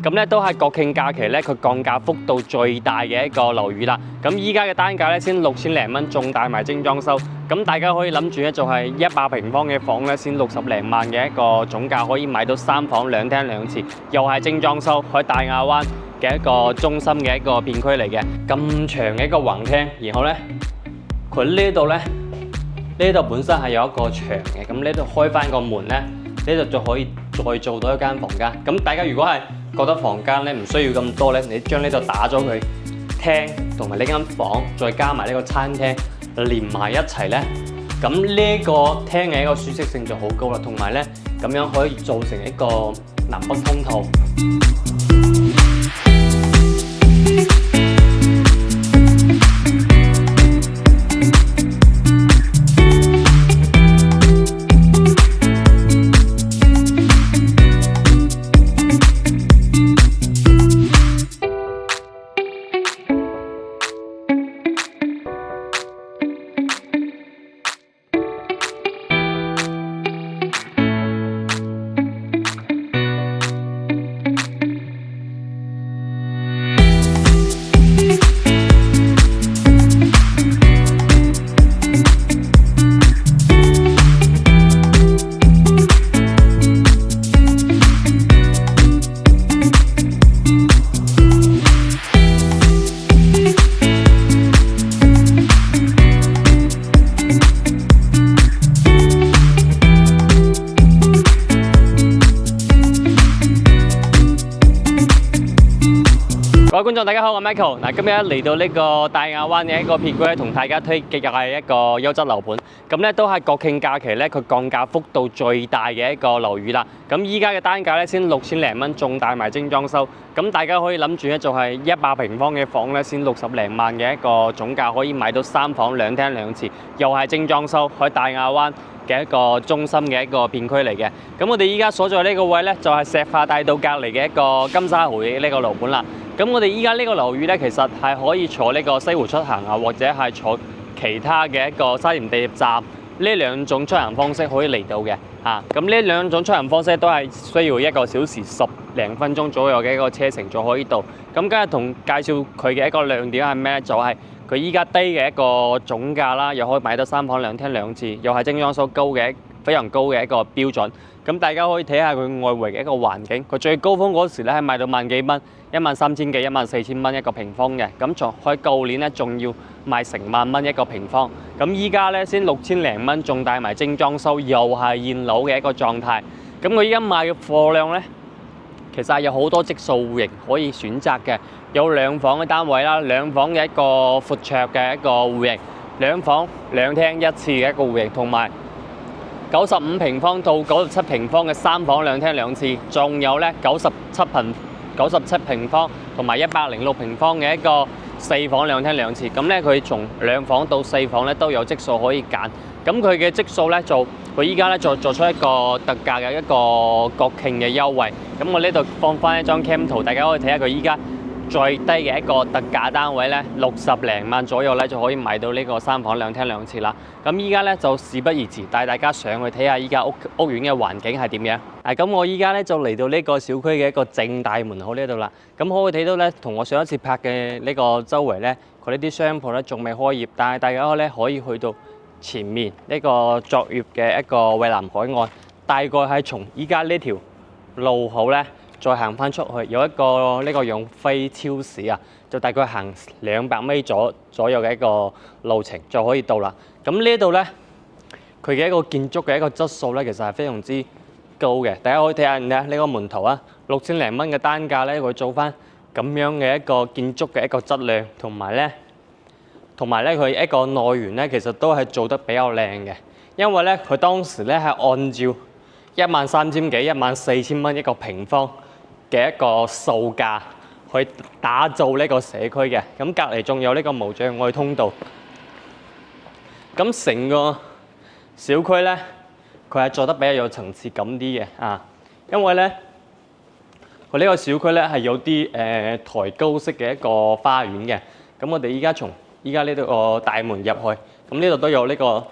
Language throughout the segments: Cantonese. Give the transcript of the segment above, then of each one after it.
咁咧都係國慶假期咧，佢降價幅度最大嘅一個樓宇啦。咁依家嘅單價咧先6000零蚊，仲帶埋精裝修。咁大家可以諗住咧，就係100平方嘅房咧，先60零萬嘅一個總價，可以買到3房2廳2廁，又係精裝修，喺大亞灣嘅一個中心嘅一個片區嚟嘅。咁長嘅一個橫廳，然後咧佢呢度咧，呢度本身係有一個牆嘅，咁呢度開翻個門咧，呢度就可以再做到一間房間。咁大家如果係覺得房間咧唔需要咁多咧，你將呢度打咗佢，廳同埋呢間房，再加埋呢個餐廳連埋一齊咧，咁呢個廳嘅一個舒適性就好高啦，同埋咧咁樣可以做成一個南北通透。各位觀眾，大家好，我係 Michael。嗱，今日嚟到呢個大亞灣嘅一個片區咧，同大家推介嘅一個優質樓盤。咁咧都係國慶假期咧，佢降價幅度最大嘅一個樓宇啦。咁依家嘅單價咧先6000零蚊，仲帶埋精裝修。咁大家可以諗住咧，就係100平方嘅房咧，先60零萬嘅一個總價，可以買到3房2廳2廁，又係精裝修，喺大亞灣嘅一個中心嘅一個片區嚟嘅。咁我哋依家所在呢個位咧，就係石化大道隔離嘅一個金沙湖嘅呢個樓盤啦。咁我哋依家呢個樓宇咧，其實係可以坐呢個西湖出行啊，或者係坐其他嘅一個沙田地鐵站呢兩種出行方式可以嚟到嘅。咁呢兩種出行方式都係需要1個小時10零分鐘左右嘅一個車程就可以到。咁今日同介紹佢嘅一個亮點係咩？就係佢依家低嘅一個總價啦，又可以買到3房2廳2廁，又係精裝修高嘅非常高嘅一個標準。咁大家可以睇下佢外圍嘅一個環境，佢最高峰嗰時咧係賣到萬幾蚊，13000幾、14000蚊一個平方嘅。咁仲喺舊年咧仲要賣成萬蚊一個平方。咁依家咧先6000零蚊，仲帶埋精裝修，又係現樓嘅一個狀態。咁佢依家賣嘅貨量咧，其實係有好多質素戶型可以選擇嘅，有2房嘅單位啦，2房嘅一個闊綽嘅一個戶型，2房2廳1廁嘅一個戶型，同埋95平方到97平方嘅3房2廳2廁，仲有咧97平方同埋106平方嘅一個4房2廳2廁。咁咧佢從2房到4房咧都有質素可以揀。咁佢嘅質素咧佢依家咧做出一個特價嘅一個國慶嘅優惠。咁我呢度放翻一張 cam 圖，大家可以睇下佢依家最低嘅一個特價單位咧，60零萬左右咧就可以買到呢個3房2廳2廁啦。咁依家咧就事不宜遲，帶大家上去睇下依家屋苑嘅環境係點樣。咁我依家咧就嚟到呢個小區嘅一個正大門口呢度啦。咁可以睇到咧，同我上一次拍嘅呢個周圍咧，佢呢啲商鋪咧仲未開業，但係大家咧可以去到前面呢個作業嘅一個蔚藍海岸，大概係從依家呢條路口咧，再行翻出去，有一個呢個永輝超市啊，就大概行200米左右嘅一個路程就可以到啦。咁呢度咧，佢嘅一個建築嘅一個質素咧，其實係非常之高嘅。大家可以睇下呢個門頭啊，6000零蚊嘅單價咧，佢做翻咁樣嘅一個建築嘅一個質量，同埋咧佢一個內緣咧，其實都係做得比較靚嘅。因為咧，佢當時咧係按照13000幾、14000蚊一個平方嘅一個售價去打造呢個社區嘅。咁隔離仲有呢個無障礙通道。咁成個小區咧，佢係做得比較有層次感啲嘅因為咧佢呢個小區咧係有啲抬高式嘅一個花園嘅。咁我哋依家從依家呢度個大門入去，咁呢度都有呢個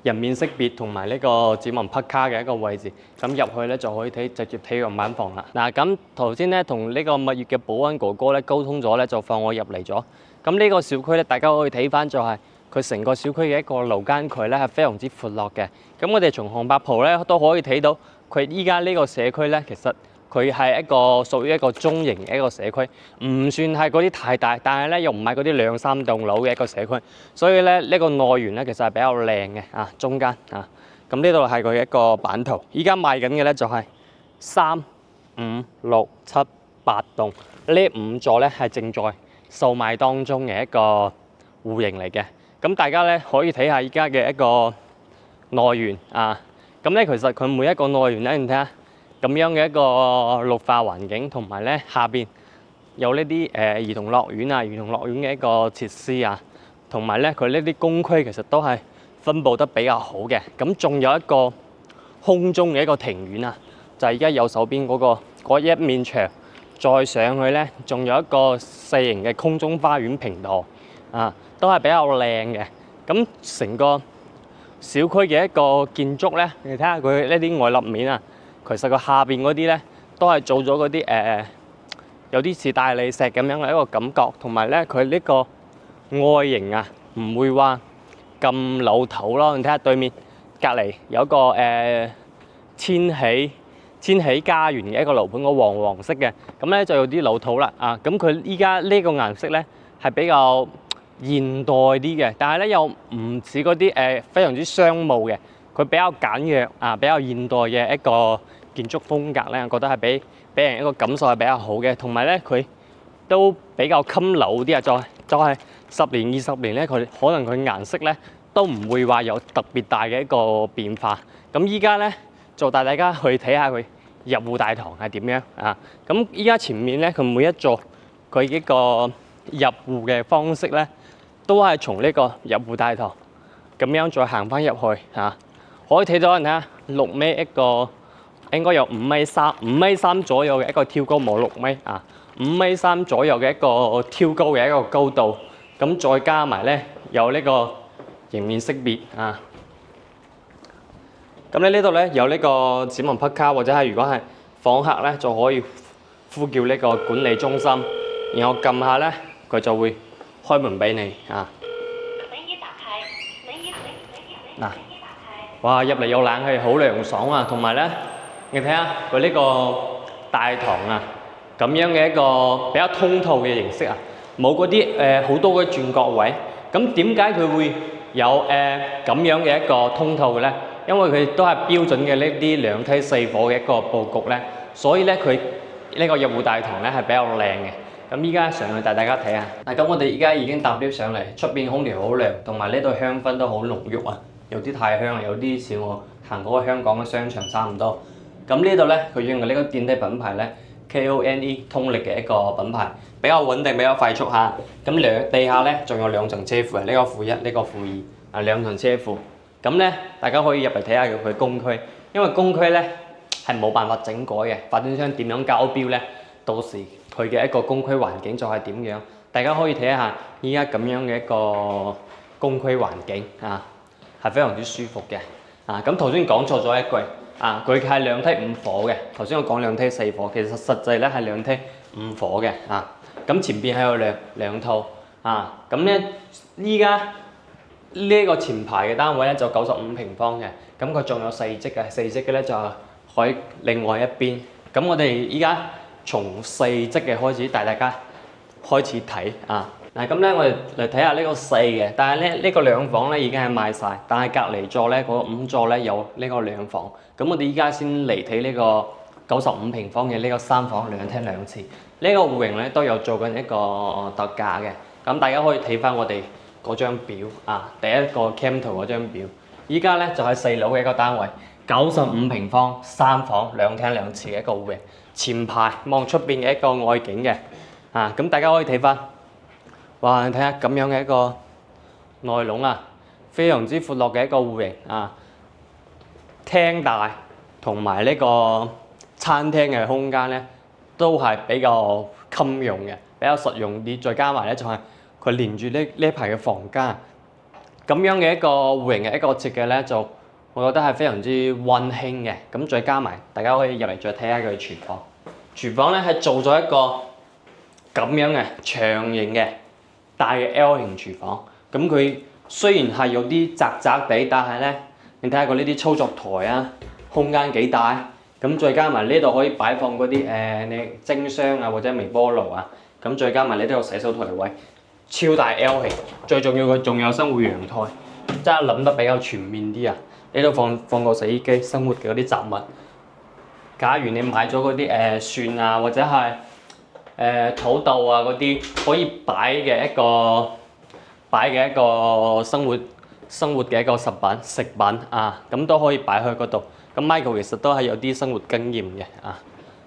人面識別同埋呢個指紋拍卡嘅一個位置，咁入去咧就可以直接睇樣板房啦。嗱，咁頭先咧同呢個蜜月嘅保安哥哥咧溝通咗咧，就放我入嚟咗。咁呢個小區咧，大家可以睇翻就係佢成個小區嘅一個樓間距咧係非常之闊落嘅。咁我哋從航拍圖咧都可以睇到，佢依家呢個社區咧其實佢係一個屬於一個中型嘅一個社區，唔算係嗰啲太大，但係咧又唔係嗰啲2、3棟樓嘅一個社區，所以咧呢個內園咧其實係比較靚嘅啊，中間啊，咁呢度係佢一個版圖。依家賣緊嘅咧就係3、5、6、7、8棟，呢5座咧係正在售賣當中嘅一個戶型嚟嘅。咁大家咧可以睇下依家嘅一個內園啊，咁咧其實佢每一個內園咧，你睇下。咁樣嘅一個綠化環境，同埋咧下邊有呢啲兒童樂園啊、兒童樂園嘅一個設施啊，同埋咧佢呢啲公區其實都係分佈得比較好嘅。咁仲有一個空中嘅一個庭院啊，就係而家右手邊嗰一面牆，再上去咧，仲有一個細型嘅空中花園平台啊，都係比較靚嘅。咁成個小區嘅一個建築咧，你睇下佢呢啲外立面啊。其實個下邊嗰啲咧都係做咗嗰啲有啲似大理石咁樣嘅一個感覺，同埋咧佢呢個外形啊唔會話咁老土咯。你睇下對面隔離有一個千禧家園嘅一個樓盤，個黃色嘅，咁咧就有啲老土啦啊！咁佢依家呢個顏色咧係比較現代啲嘅，但係咧又唔似嗰啲非常之商務嘅。佢比較簡約啊，比較現代嘅一個建築風格咧，我覺得係俾人一個感受係比較好嘅，同埋咧佢都比較襟老啲啊！就係10年、20年咧，佢可能佢顏色咧都唔會話有特別大嘅一個變化。咁依家咧就帶大家去睇下佢入戶大堂係點樣啊！咁依家前面咧，佢每一座佢呢個入戶嘅方式咧，都係從呢個入戶大堂咁樣再行翻入去啊！可以睇到人睇下6米一個，應該有5米3、5米3左右嘅一個挑高，冇6米啊，5米3左右嘅一個挑高嘅一個高度，咁再加埋咧有呢個迎面識別啊，咁咧呢度咧有呢個指紋拍卡，或者係如果係訪客咧就可以呼叫呢個管理中心，然後撳下咧佢就會開門俾你啊。嗱。哇！入嚟有冷氣，好涼爽啊！同埋咧，你睇下佢呢個大堂啊，咁樣嘅一個比較通透嘅形式啊，冇嗰啲好多嘅轉角位。咁點解佢會有咁樣嘅一個通透嘅咧？因為佢都係標準嘅呢啲2梯4伙嘅一個佈局咧，所以咧佢呢個入戶大堂咧係比較靚嘅。咁依家上去帶大家睇下。嗱，咁我哋依家已經搭 lift 上嚟，出邊空調好涼，同埋呢度香薰都好濃郁啊！有啲太香啦，有啲似我行嗰個香港嘅商場差唔多。咁呢度咧，佢用嘅呢個電梯品牌咧 KONE 通力嘅一個品牌，比較穩定，比較快速嚇。咁地下咧仲有2層車庫，呢個負1，呢個負2啊，2層車庫。咁咧大家可以入嚟睇下佢公區，因為公區咧係冇辦法整改嘅，發展商點樣交標咧，到時佢嘅一個公區環境就係點樣，大家可以睇下依家咁樣嘅一個公區環境啊。係非常之舒服嘅，啊咁頭先講錯咗一句，啊佢係2梯5伙嘅，頭先我講2梯4伙，其實實際咧係2梯5伙嘅，啊咁前邊係有兩套，啊咁咧依家呢個前排嘅單位咧就95平方嘅，咁佢仲有4積嘅，4積嘅咧就喺另外一邊，咁我哋依家從4積嘅開始帶大家開始睇啊。嗱咁咧，我哋嚟睇下呢個4嘅，但係咧呢個2房咧已經係賣晒，但係隔離座咧嗰5座咧有呢個2房。咁我哋依家先嚟睇呢個95平方嘅呢個3房2廳2廁。呢個戶型咧都有做緊一個特價嘅，咁大家可以睇翻我哋嗰張表啊，第一個 cam 圖嗰張表。依家咧就係4樓嘅一個單位，95平方3房2廳2廁嘅一個戶型，前排望出邊嘅一個外景嘅，啊咁大家可以睇翻。哇！你睇下咁樣嘅一個內籠啊，非常之闊落嘅一個戶型啊，廳大同埋呢個餐廳嘅空間咧，都係比較襟用嘅，比較實用啲。再加埋咧就係佢連住呢一排嘅房間，咁樣嘅一個戶型嘅一個設計咧，就我覺得係非常之溫馨嘅。咁再加埋，大家可以入嚟再睇下佢嘅廚房。廚房咧係做咗一個咁樣嘅長形嘅大嘅 L 型廚房。咁佢雖然係有啲窄窄地，但係咧，你睇下佢呢啲操作台啊，空間幾大。咁再加埋呢度可以擺放嗰啲你蒸箱啊或者微波爐啊。咁再加埋呢度有洗手台位。超大 L 型，最重要佢仲有生活陽台，真係諗得比較全面啲啊！呢度放個洗衣機，生活嘅嗰啲雜物。假如你買咗嗰啲蒜啊，或者係土豆啊嗰啲，可以擺嘅一個生活嘅一個食品啊，咁都可以擺去嗰度。咁 Michael 其實都係有啲生活經驗嘅啊。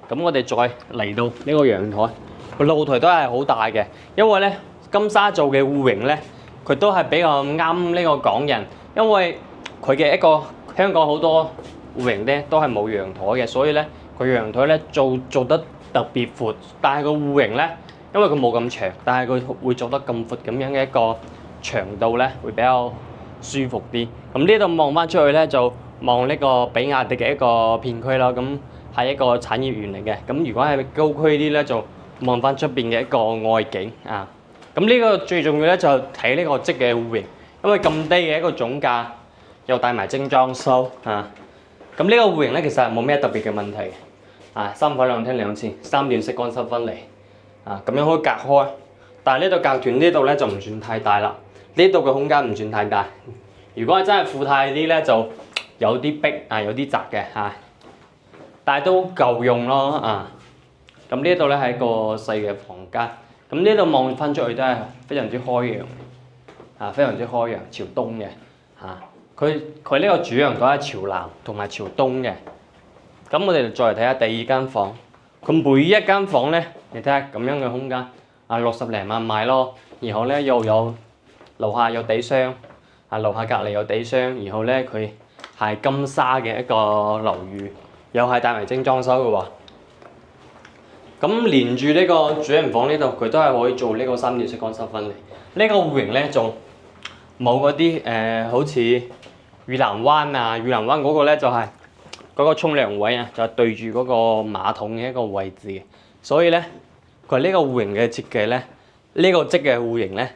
咁我哋再嚟到呢個陽台，個露台都係好大嘅，因為咧。金沙做嘅戶型咧，佢都係比較啱呢個港人，因為佢嘅一個香港好多戶型咧都係冇陽台嘅，所以咧佢陽台咧做得特別闊，但係個戶型咧，因為佢冇咁長，但係佢會做得咁闊咁樣嘅一個長度咧，會比較舒服啲。咁呢度望翻出去咧，就望呢個比亞迪嘅一個片區啦，咁係一個產業園嚟嘅。咁如果係高區啲咧，就望翻出邊嘅一個外景啊。咁呢個最重要咧就睇呢個積嘅戶型，因為咁低嘅一個總價，又帶埋精裝修啊。咁呢個戶型咧其實係冇咩特別嘅問題嘅，啊3房2廳2廁，3段式乾濕分離，啊咁樣可以隔開。但係呢度隔斷呢度咧就唔算太大啦，呢度嘅空間唔算太大。如果係真係富態啲咧，就有啲逼啊，有啲窄嘅嚇，但係都夠用咯啊。咁呢度咧係一個細嘅房間。咁呢度望翻出去都係非常之開揚，啊非常之開揚，朝東嘅嚇。佢呢個主陽台係朝南同埋朝東嘅。咁我哋再嚟睇下第二間房，佢每一間房咧，你睇下咁樣嘅空間，啊60零萬買咯。然後咧又有樓下有底箱，啊樓下隔離有底箱，然後咧佢係金沙嘅一個樓宇，又係帶埋精裝修嘅喎。咁連住呢個主人房呢度，佢都係可以做呢個3段式乾濕分離。呢個戶型咧仲冇嗰啲好似裕南灣啊，裕南灣嗰個咧就係嗰個沖涼位啊，就係對住嗰個馬桶嘅一個位置嘅。所以咧，佢呢個戶型嘅設計咧，呢個積嘅戶型咧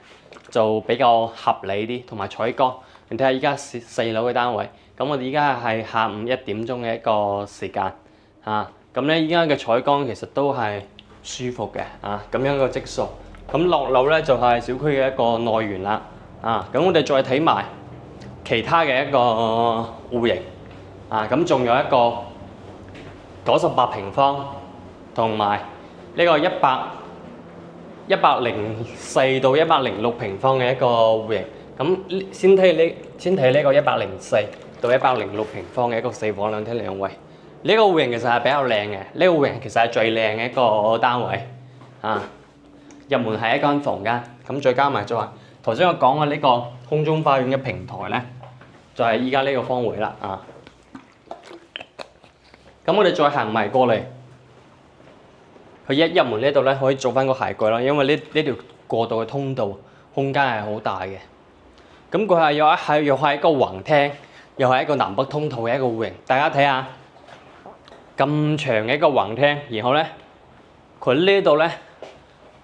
就比較合理啲，同埋採光。你睇下依家4樓嘅單位，咁我哋依家係下午1點鐘嘅一個時間啊。咁咧，依家嘅採光其實都係舒服嘅啊，咁樣個質素。咁落樓咧就係小區嘅一個內園啦，啊，咁我哋再睇埋其他嘅一個戶型，啊，咁仲有一個98平方同埋呢個104到106平方嘅一個戶型。咁先睇呢個104到106平方嘅一個4房2廳2衛。呢個戶型其實係比較靚嘅，呢個戶型其實係最靚嘅一個單位啊！入門係一間房間，咁再加埋就係頭先我講嘅呢個空中花園嘅平台咧，就係依家呢個方位啦啊！咁我哋再行埋過嚟，佢一入門呢度咧可以做翻個鞋櫃啦，因為呢條過道嘅通道空間係好大嘅。咁佢係又係一個橫廳，又係一個南北通透嘅一個戶型，大家睇下。咁長嘅一個橫廳，然後咧，佢呢度咧，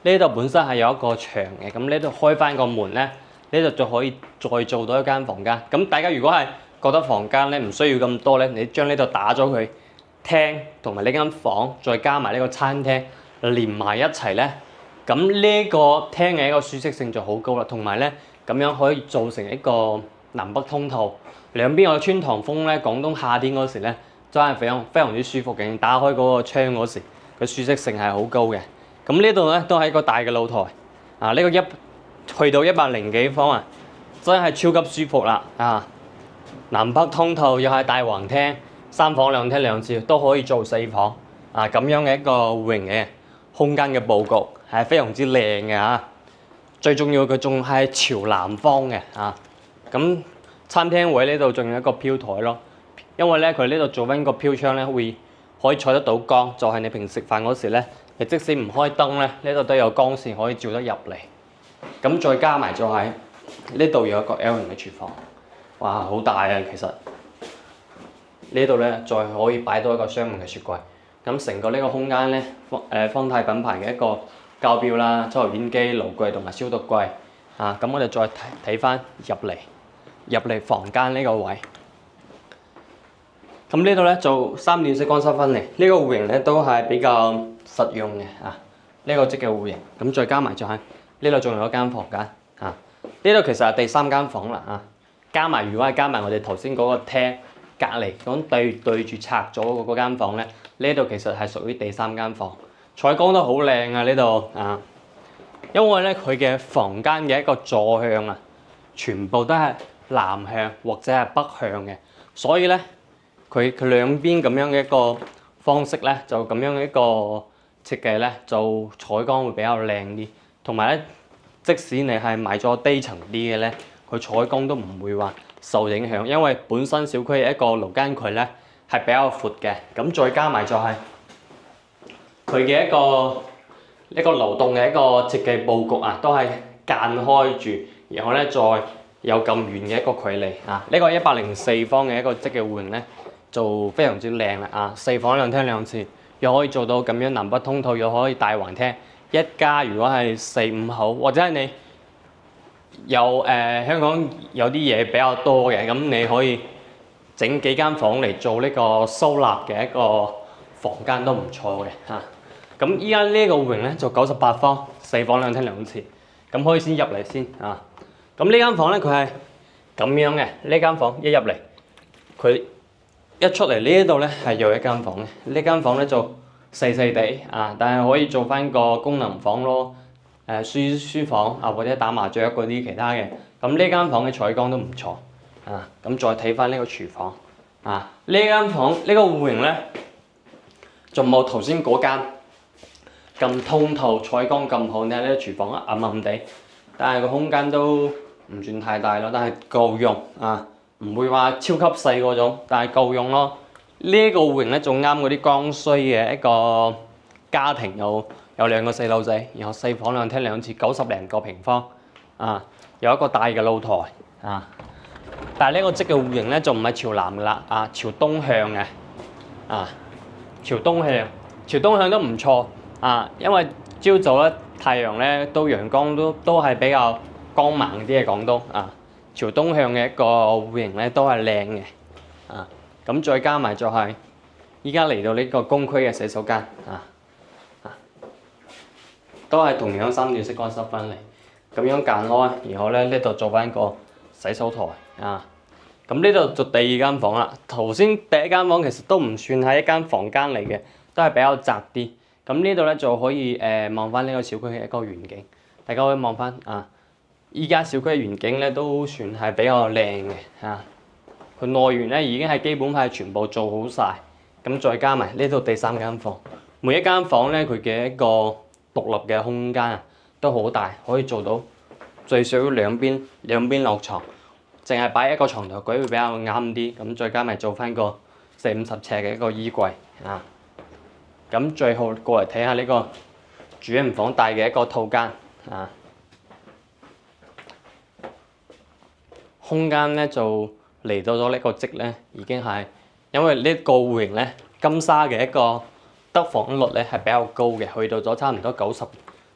呢度本身係有一個牆嘅，咁呢度開翻個門咧，呢度就可以再做到一間房間。咁大家如果係覺得房間咧唔需要咁多咧，你將呢度打咗佢，廳同埋呢間房，再加埋呢個餐廳連埋一齊咧，咁呢個廳嘅一個舒適性就好高啦。同埋咧，咁樣可以造成一個南北通透，兩邊有穿堂風咧。廣東夏天嗰時咧，真係非常之舒服嘅，打開嗰個窗嗰時，佢舒適性係好高嘅。咁呢度咧都係一個大嘅露台，啊呢個去到100幾方啊，真係超級舒服啦啊！南北通透又係大橫廳，3房2廳2廁都可以做4房啊，咁樣嘅一個戶型嘅空間嘅佈局係非常之靚嘅嚇。最重要佢仲係朝南方嘅啊，咁餐廳位呢度仲有一個飄台咯。因為咧，佢呢度做翻個飄窗咧，可以採得到光，就係你平時食飯嗰時咧，你即使唔開燈咧，呢度都有光線可以照得入嚟。咁再加埋就係呢度有一個 L 型嘅廚房，哇，好大啊！其實呢度咧再可以擺到一個雙門嘅雪櫃。咁成個呢個空間咧，方太品牌嘅一個膠標啦、抽油煙機、爐櫃同埋消毒櫃。咁我哋再睇翻入嚟房間呢個位。咁呢度咧做3段式乾濕分離，呢個戶型咧都係比較實用嘅呢個即嘅戶型。咁再加埋就係呢度仲有一間房間呢度其實係第3間房啦加埋如果係加埋我哋頭先嗰個廳隔離咁對住拆咗嗰間房咧，呢度其實係屬於第3間房，採光都好靚呢度因為咧佢嘅房間嘅一個坐向全部都係南向或者係北向嘅，所以咧佢兩邊咁樣嘅一個方式咧，就咁樣嘅一個設計咧，就採光會比較靚啲，同埋咧，即使你係買咗低層啲嘅咧，佢採光都唔會話受影響，因為本身小區嘅一個樓間距咧係比較闊嘅，咁再加埋就係佢嘅一個流動嘅一個設計佈局都係間開住，然後咧再有咁遠嘅一個距離呢個104方嘅一個即嘅戶型咧就非常之靚啦4房2廳2廁，又可以做到咁樣南北通透，又可以大橫廳，一家如果係4、5口，或者係你有香港有啲嘢比較多嘅，咁你可以整幾間房嚟做呢個收納嘅一個房間都唔錯嘅咁依家呢個戶型咧就98方4房2廳2廁，咁可以先入嚟先咁呢間房咧佢係咁樣嘅，呢間房一入嚟佢一出嚟呢度咧係有一間房嘅，呢間房咧就細細地但係可以做翻個功能房咯，書房或者打麻雀嗰啲其他嘅，咁呢間房嘅採光都唔錯咁再睇翻呢個廚房呢間房呢個戶型咧就冇頭先嗰間咁通透，採光咁好，你睇呢個廚房暗暗地，但係個空間都唔算太大咯，但係夠用唔會話超級細嗰種，但係夠用咯。呢個戶型咧仲啱嗰啲剛需嘅一個家庭，有2個細路仔，然後4房2廳2廁90零個平方有一個大嘅露台但係呢個即嘅戶型咧就唔係朝南噶啦朝東向嘅朝東向都唔錯因為朝早咧太陽咧陽光都係比較光猛啲嘅廣東朝東向嘅一個戶型咧都係靚嘅咁再加埋就係依家嚟到呢個公區嘅洗手間都係同樣3段式乾濕分離，咁樣間開，然後咧呢度做翻個洗手台咁呢度就第2間房啦。頭先第1間房其實都唔算係一間房間嚟嘅，都係比較窄啲。咁呢度咧就可以望翻呢個小區嘅一個遠景，大家可以望翻依家小區嘅遠景咧都算係比較靚嘅佢內園咧已經係基本係全部做好晒，咁再加埋呢度第3間房，每一間房咧佢嘅一個獨立嘅空間都好大，可以做到最少兩邊落床，淨係擺一個床頭櫃會比較啱啲，咁再加埋做翻個40-50尺嘅一個衣櫃咁最後過嚟睇下呢個主人房大嘅一個套間空間咧就嚟到咗呢個積咧，已經係因為呢個戶型咧金沙嘅一個得房率咧係比較高嘅，去到咗差唔多90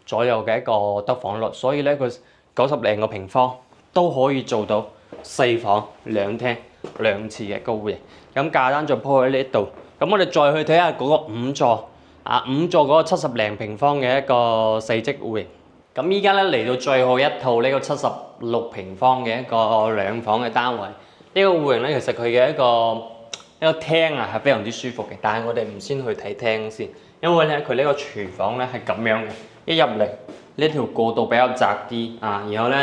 左右嘅一個得房率，所以咧佢90零個平方都可以做到4房2廳2廁嘅一個戶型。咁價單就鋪喺呢度，咁我哋再去睇下嗰個5座5座嗰個70零平方嘅一個4積戶型。咁依家咧嚟到最後一套呢個76平方嘅一個2房嘅單位，呢個戶型咧其實佢嘅一個廳係非常之舒服嘅，但係我哋唔先去睇廳先，因為咧佢呢個廚房咧係咁樣嘅，一入嚟呢條過道比較窄啲然後咧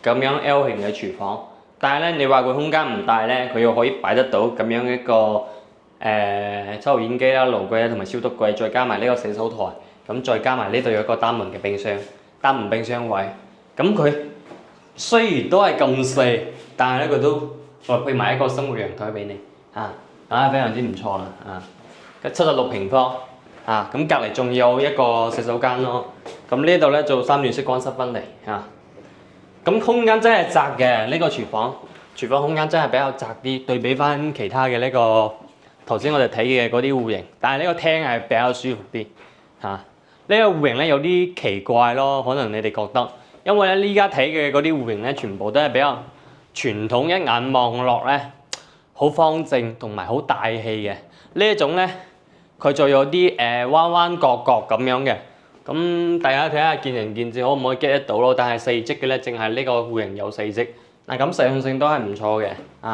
咁樣 L 型嘅廚房，但係咧你話佢空間唔大咧，佢又可以擺得到咁樣一個抽油煙機啦、爐櫃啦同埋消毒櫃，再加埋呢個洗手台，咁再加埋呢度有一個單門嘅冰箱。單門冰箱位，咁佢雖然都係咁細，但係咧佢都再配埋一個生活陽台俾你非常之唔錯啦76平方咁隔離仲有一個洗手間咯。咁呢度咧做3段式乾濕分離咁空間真係窄嘅，呢個廚房空間真係比較窄啲，對比翻其他嘅呢個頭先我哋睇嘅嗰啲戶型，但係呢個廳係比較舒服啲嚇。呢個戶型咧有啲奇怪咯，可能你哋覺得，因為咧依家睇嘅嗰啲戶型咧全部都係比較傳統，一眼望落咧好方正同埋好大氣嘅。呢一種咧佢就有啲彎彎角角咁樣嘅。咁大家睇下見仁見智，可唔可以 get 得到咯？但係四積嘅咧，淨係呢個戶型有四積。嗱咁實用性都係唔錯嘅。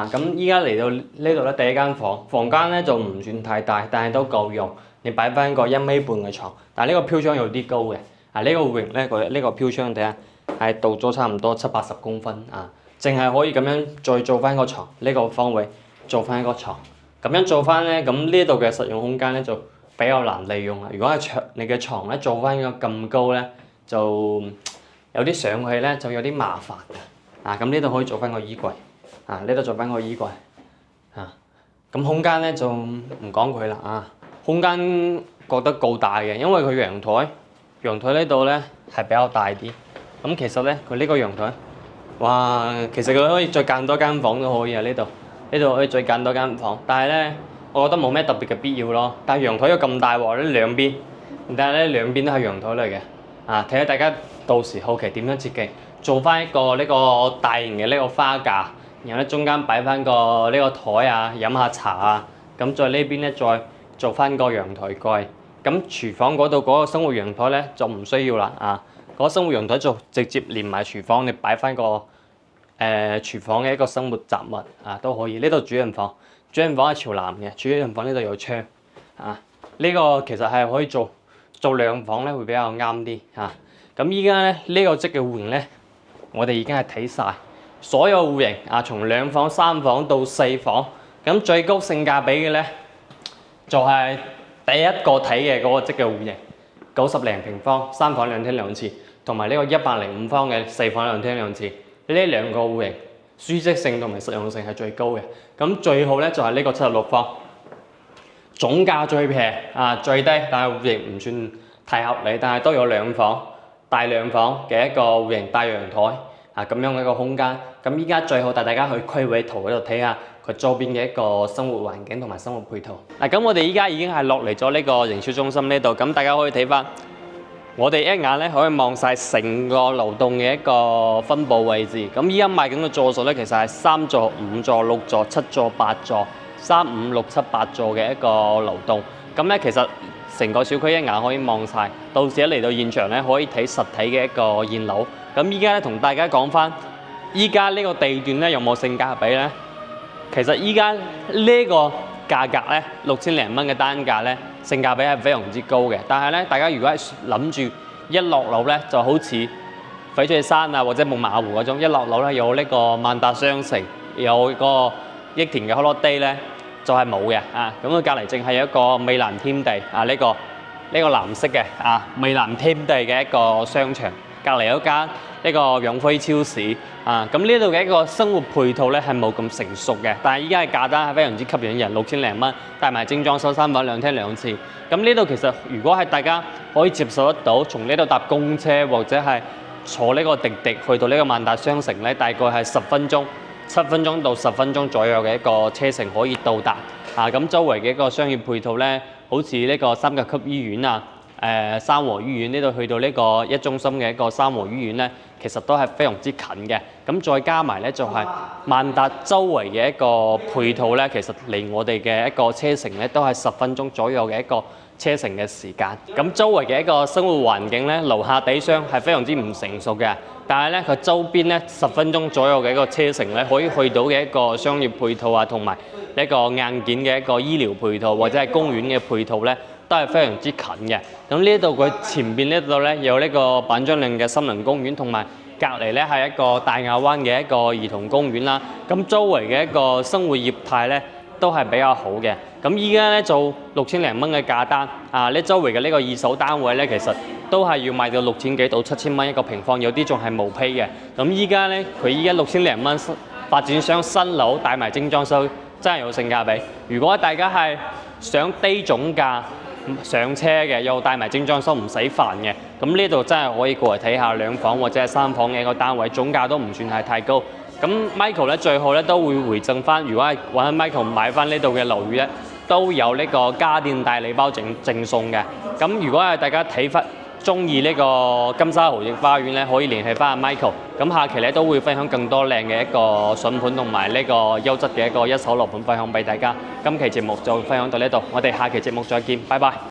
咁依家嚟到呢度咧，第一間房間咧就唔算太大，但係都夠用。你擺翻個1.5米嘅床，但係呢個飄窗有啲高嘅。呢個戶型咧，呢個飄窗睇下係到咗差唔多70-80公分淨係可以咁樣再做翻個床，呢個方位做翻一個床。咁樣做翻咧，咁呢度嘅實用空間咧就比較難利用啦。如果係你嘅床咧做翻個咁高咧，就有啲上去咧就有啲麻煩嘅。咁呢度可以做翻個衣櫃，呢度做翻個衣櫃。咁空間咧就唔講佢啦。空間覺得夠大嘅，因為佢陽台呢度咧係比較大啲。咁其實咧佢呢個陽台，哇，其實佢可以再間多間房都可以啊。呢度可以再間多間房，但係咧我覺得冇咩特別嘅必要咯。但係陽台有咁大喎，呢兩邊，但係咧兩邊都係陽台嚟嘅。睇下大家到時後期點樣設計，做翻一個呢個大型嘅呢個花架，然後咧中間擺翻個呢個台飲下茶咁再呢邊咧再做翻個陽台蓋。咁廚房嗰度嗰個生活陽台咧就唔需要啦。嗰個生活陽台就直接連埋廚房，你擺翻個廚房嘅一個生活雜物都可以。呢度主人房係朝南嘅，主人房呢度有窗呢個其實係可以做兩房咧會比較啱啲咁依家咧呢個積嘅戶型咧，我哋已經係睇晒所有戶型從2房、3房到4房，咁最高性價比嘅咧就係第一個睇嘅嗰個積嘅戶型，90零平方，3房2廳2廁，同埋呢個105方嘅4房2廳2廁，呢兩個戶型舒適性同埋實用性係最高嘅。咁最好咧就係呢個76方，總價最平最低，但係戶型唔算太合理，但係都有大兩房嘅一個戶型，大陽台咁樣嘅一個空間。咁依家最好帶大家去區位圖嗰度睇下佢周邊嘅一個生活環境同埋生活配套。咁我哋依家已經係落嚟咗呢個營銷中心呢度，咁大家可以睇翻，我哋一眼咧可以望晒成個樓棟嘅一個分佈位置。咁依家賣緊嘅座數咧，其實係3座、5座、6座、7座、8座、3、5、6、7、8座嘅一個樓棟。咁咧其實成個小區一眼可以望晒，到時一嚟到現場咧可以睇實體嘅一個現樓。咁依家咧同大家講翻，依家呢個地段咧有冇性價比咧？其實依家呢個價格咧6000零蚊嘅單價咧，性價比係非常之高嘅。但係咧，大家如果係諗住一落樓咧，就好似翡翠山或者木馬湖嗰種，一落樓咧有呢個萬達商城，有個益田嘅 holiday 咧，就係冇嘅咁佢隔離淨係有一個美蘭添地呢個藍色嘅美蘭添地嘅一個商場，隔離有一間呢個永輝超市咁呢度嘅一個生活配套咧係冇咁成熟嘅，但係依家嘅價單係非常之吸引人，6000零蚊，帶埋精裝修3房2廳2廁。咁呢度其實如果係大家可以接受得到，從呢度搭公車或者係坐呢個滴滴去到呢個萬達商城咧，大概係7分鐘到10分鐘左右嘅一個車程可以到達咁周圍嘅一個商業配套咧，好似呢個3甲級醫院三和醫院呢度去到呢個1中心嘅一個三和醫院咧，其實都係非常之近嘅。咁再加埋咧就係萬達周圍嘅一個配套咧，其實離我哋嘅一個車程咧都係10分鐘左右嘅一個車程嘅時間。咁周圍嘅一個生活環境咧，樓下底商係非常之唔成熟嘅，但係咧佢周邊咧10分鐘左右嘅一個車程咧，可以去到嘅一個商業配套同埋呢個硬件嘅一個醫療配套或者係公園嘅配套咧，都係非常之近嘅。咁呢度佢前邊呢度咧有呢個板樟嶺嘅森林公園，同埋隔離咧係一個大亞灣嘅一個兒童公園啦。咁周圍嘅一個生活業態咧都係比較好嘅。咁依家咧做6000零蚊嘅價單呢周圍嘅呢個二手單位咧，其實都係要賣到6000幾到7000蚊一個平方，有啲仲係無批嘅。咁依家咧佢依家6000零蚊，發展商新樓帶埋精裝修，真係有性價比。如果大家係想低總價上車嘅，又帶埋精裝修唔使煩嘅。咁呢度真係可以過嚟睇下2房或者係3房嘅一個單位，總價都唔算係太高。咁 Michael 咧最後咧都會回贈翻，如果係揾 Michael 買翻呢度嘅樓宇咧，都有呢個家電大禮包贈送嘅。咁如果係大家睇翻中意呢個金沙豪逸花園咧，可以聯繫翻阿 Michael。咁下期咧都會分享更多靚嘅一個筍盤同埋呢個優質嘅一個一手樓盤分享俾大家。今期節目就分享到呢度，我哋下期節目再見，拜拜。